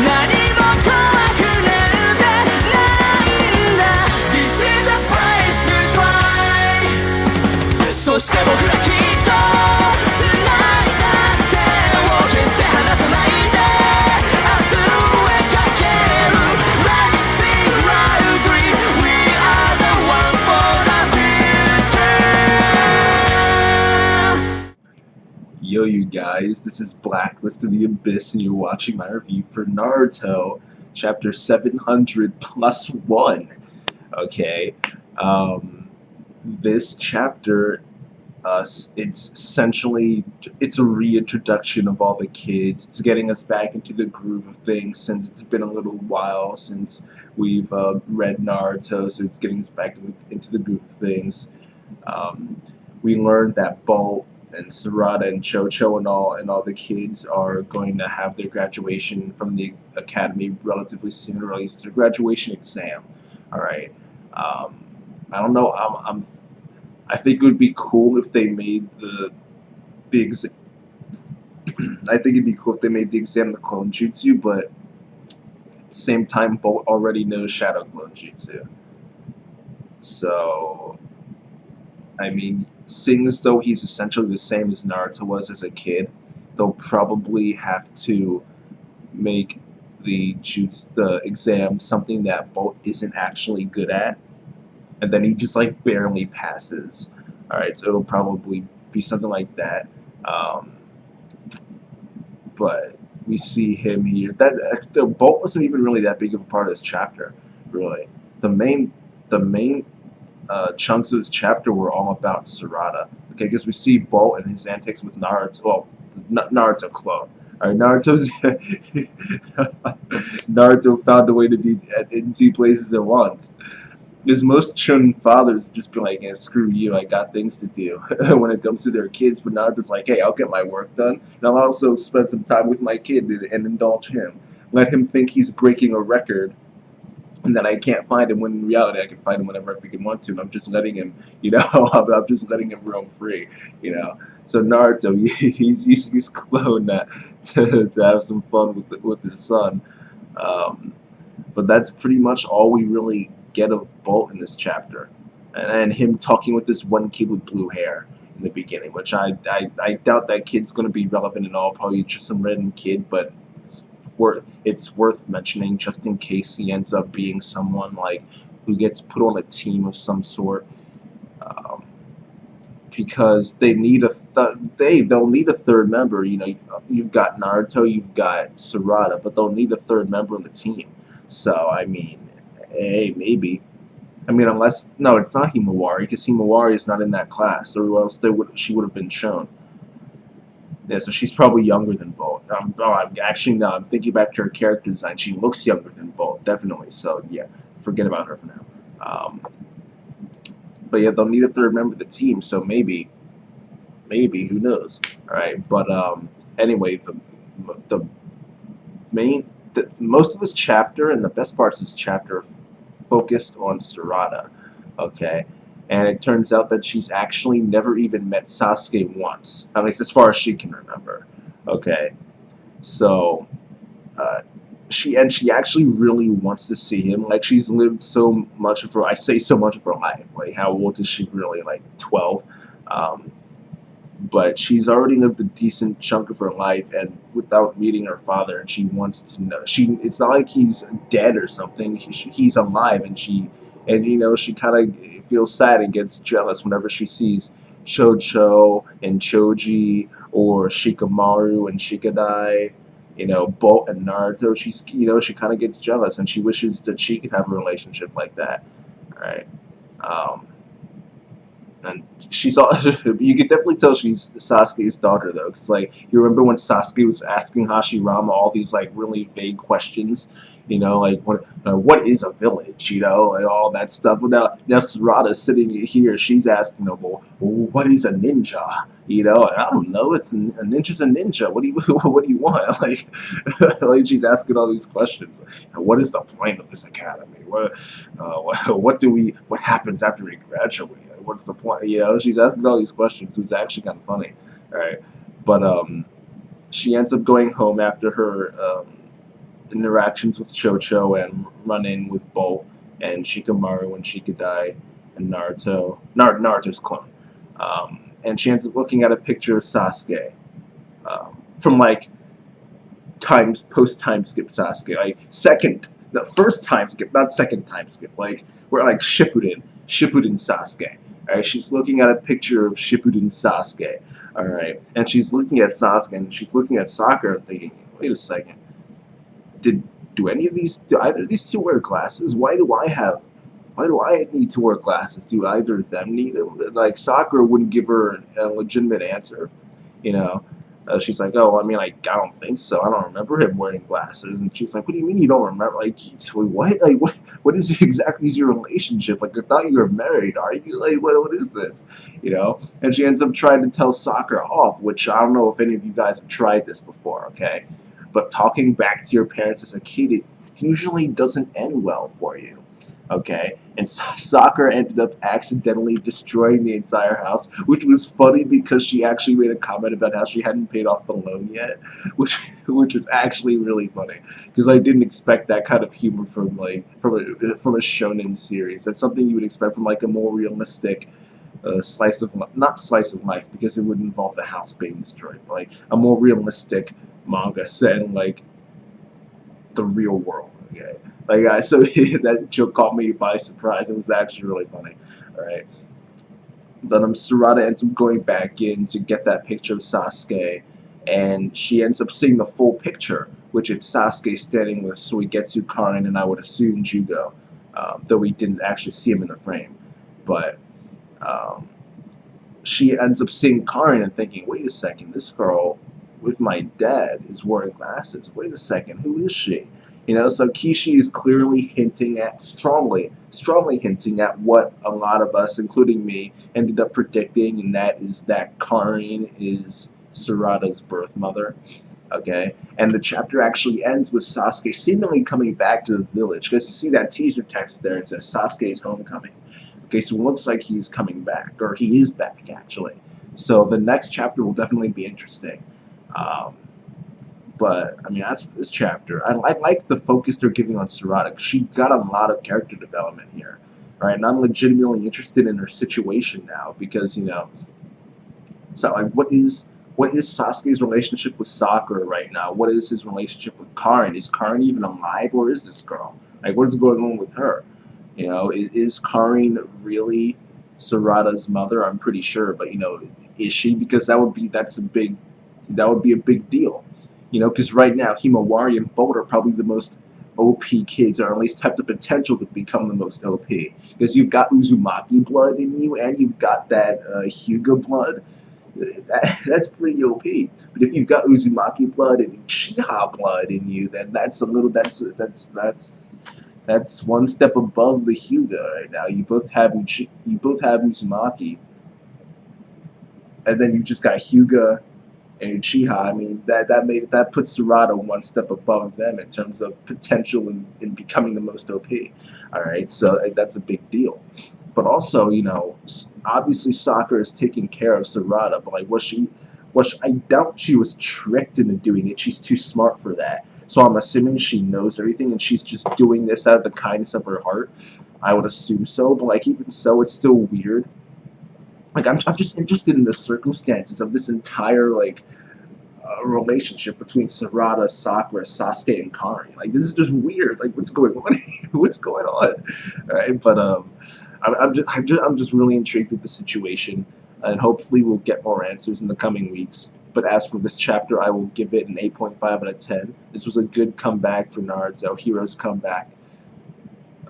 何も怖くなんてないんだ This is a place to try そして僕らきっと辛いだってを決して離さないで明日へかける Let's sing loudly We are the one for the future Yo, you guys, this is Blacklist of the Abyss, and you're watching my review for Naruto, chapter 700 plus 1. Okay, this chapter, it's essentially, it's a reintroduction of all the kids. It's getting us back into the groove of things since it's been a little while since we've read Naruto, so it's getting us back into the groove of things. We learned that Bolt and Sarada and Chocho and all the kids are going to have their graduation from the academy relatively soon, or at least their graduation exam. All right. I don't know. I think it would be cool if they made the exam. I think it'd be cool if they made the exam the clone jutsu, but at the same time, Bolt already knows Shadow Clone Jutsu. So, I mean, seeing as though he's essentially the same as Naruto was as a kid, they'll probably have to make the exam something that Bolt isn't actually good at, and then he just like barely passes. All right, so it'll probably be something like that. But we see him here. The Bolt wasn't even really that big of a part of this chapter, really. The main chunks of this chapter were all about Sarada. Okay, because we see Bolt and his antics with Naruto. Well, Naruto clone. All right, Naruto found a way to be in two places at once. Because most shonen fathers just be like, yeah, screw you, I got things to do when it comes to their kids. But Naruto's like, hey, I'll get my work done, and I'll also spend some time with my kid and indulge him. Let him think he's breaking a record and that I can't find him, when in reality I can find him whenever I freaking want to, and I'm just letting him, I'm just letting him roam free, So Naruto, he's using his clone to have some fun with his son, but that's pretty much all we really get of Bolt in this chapter, and him talking with this one kid with blue hair in the beginning, which I doubt that kid's going to be relevant at all, probably just some random kid, but it's worth mentioning just in case he ends up being someone like who gets put on a team of some sort, because they need they'll need a third member. You've got Naruto, you've got Sarada, but they'll need a third member on the team. So I mean, hey, maybe. I mean, unless no, it's not Himawari, because Himawari is not in that class, or else she would have been shown. Yeah, so she's probably younger than Bolt. Actually, no, I'm thinking back to her character design. She looks younger than Bolt, definitely. So, yeah, forget about her for now. But, yeah, they'll need a third member of the team, so maybe, who knows? All right, but anyway, most of this chapter and the best parts of this chapter are focused on Sarada, okay? And it turns out that she's actually never even met Sasuke once, at least as far as she can remember. Okay, so she actually really wants to see him. Like, she's lived so much of her, I say so much of her life. Like, how old is she really? Like 12. But she's already lived a decent chunk of her life, and without meeting her father, and she wants to know. It's not like he's dead or something. He's alive, and she kind of feels sad and gets jealous whenever she sees Chocho and Choji, or Shikamaru and Shikadai, Bolt and Naruto. She kind of gets jealous, and she wishes that she could have a relationship like that. All right. And she's all, you could definitely tell she's Sasuke's daughter, though, because, like, you remember when Sasuke was asking Hashirama all these, like, really vague questions, like, what is a village, like, all that stuff. Now Sarada's sitting here, she's asking, well, what is a ninja, and I don't know, a ninja's a ninja, what do you want, like she's asking all these questions, what is the point of this academy, what happens after we graduate, what's the point, she's asking all these questions. It's actually kind of funny, all right, but she ends up going home after her interactions with Chocho and run-in with Bolt and Shikamaru and Shikadai and Naruto's clone. And she ends up looking at a picture of Sasuke from like post time skip Sasuke, like the first time skip, not second time skip, like we're like Shippuden Sasuke. All right, she's looking at a picture of Shippuden Sasuke. All right, and she's looking at Sasuke and she's looking at Sakura and thinking, wait a second, do either of these two wear glasses? Why do I need to wear glasses? Do either of them need them? Like Sakura wouldn't give her a legitimate answer, you know. She's like, oh, I mean, I don't think so. I don't remember him wearing glasses. And she's like, what do you mean you don't remember? Like, what? Like, what is exactly is your relationship? Like, I thought you were married. Are you? Like, what is this? You know? And she ends up trying to tell Sakura off, which I don't know if any of you guys have tried this before, okay? But talking back to your parents as a kid, it usually doesn't end well for you. Okay, and Sakura ended up accidentally destroying the entire house, which was funny because she actually made a comment about how she hadn't paid off the loan yet, which was actually really funny because I didn't expect that kind of humor from a shonen series. That's something you would expect from like a more realistic not slice of life because it would involve the house being destroyed, but like a more realistic manga set in like the real world. Okay. Like, so that joke caught me by surprise. It was actually really funny. All right. But Sarada ends up going back in to get that picture of Sasuke, and she ends up seeing the full picture, which is Sasuke standing with Suigetsu Karin and I would assume Jugo, though we didn't actually see him in the frame. But she ends up seeing Karin and thinking, wait a second, this girl with my dad is wearing glasses. Wait a second, who is she? You know, so Kishi is clearly hinting at, strongly hinting at what a lot of us, including me, ended up predicting, and that is that Karin is Sarada's birth mother. Okay, and the chapter actually ends with Sasuke seemingly coming back to the village, because you see that teaser text there, it says Sasuke's homecoming. Okay, so it looks like he's coming back, or he is back, actually. So the next chapter will definitely be interesting. But, I mean, as for this chapter, I like the focus they're giving on Sarada, because she got a lot of character development here. Right? And I'm legitimately interested in her situation now, because, you know, so, like, what is Sasuke's relationship with Sakura right now? What is his relationship with Karin? Is Karin even alive, or is this girl? Like, what is going on with her? You know, is Karin really Sarada's mother? I'm pretty sure, but, you know, is she? Because that would be a big deal. You know, because right now, Himawari and Bolt are probably the most OP kids, or at least have the potential to become the most OP. Because you've got Uzumaki blood in you, and you've got that Hyuga blood. That's pretty OP. But if you've got Uzumaki blood and Uchiha blood in you, then that's one step above the Hyuga right now. You both have Uzumaki, and then you just got Hyuga and Uchiha. I mean, that puts Sarada one step above them in terms of potential in becoming the most OP. All right, so that's a big deal. But also, you know, obviously Sakura is taking care of Sarada, but like, I doubt she was tricked into doing it. She's too smart for that. So I'm assuming she knows everything, and she's just doing this out of the kindness of her heart. I would assume so, but like even so, it's still weird. Like I'm just interested in the circumstances of this entire like relationship between Sarada, Sakura, Sasuke, and Karin. Like this is just weird. Like what's going on? What's going on? All right, but I'm just really intrigued with the situation, and hopefully we'll get more answers in the coming weeks. But as for this chapter, I will give it an 8.5 out of 10. This was a good comeback for Naruto. Hero's comeback.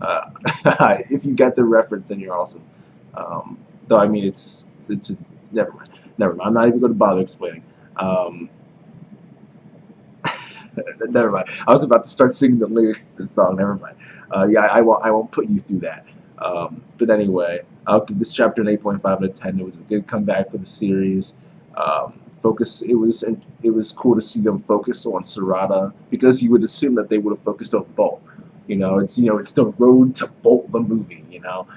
If you get the reference, then you're awesome. Though I mean, it's never mind. I'm not even going to bother explaining. Never mind. I was about to start singing the lyrics to the song. Never mind. Yeah, I won't put you through that. But anyway, I'll give this chapter an 8.5 out of 10. It was a good comeback for the series. It was cool to see them focus on Sarada, because you would assume that they would have focused on Bolt. You know, it's the road to Bolt the movie. You know,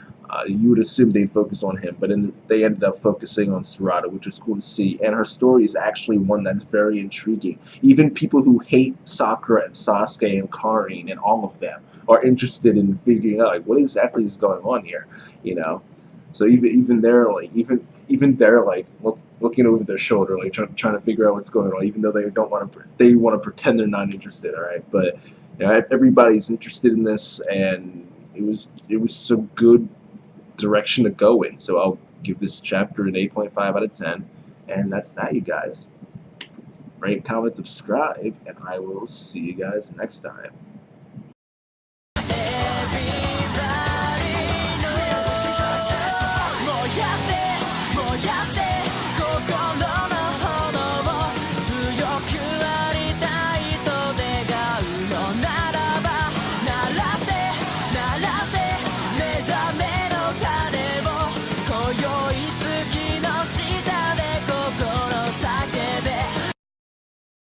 You would assume they'd focus on him, but they ended up focusing on Sarada, which is cool to see. And her story is actually one that's very intriguing. Even people who hate Sakura and Sasuke and Karin and all of them are interested in figuring out like what exactly is going on here, you know. So even they're like looking over their shoulder, like trying to figure out what's going on, even though they don't want to. They want to pretend they're not interested. All right, but you know, everybody's interested in this, and it was some good direction to go in. So I'll give this chapter an 8.5 out of 10. And that's that, you guys. Rate, comment, subscribe, and I will see you guys next time.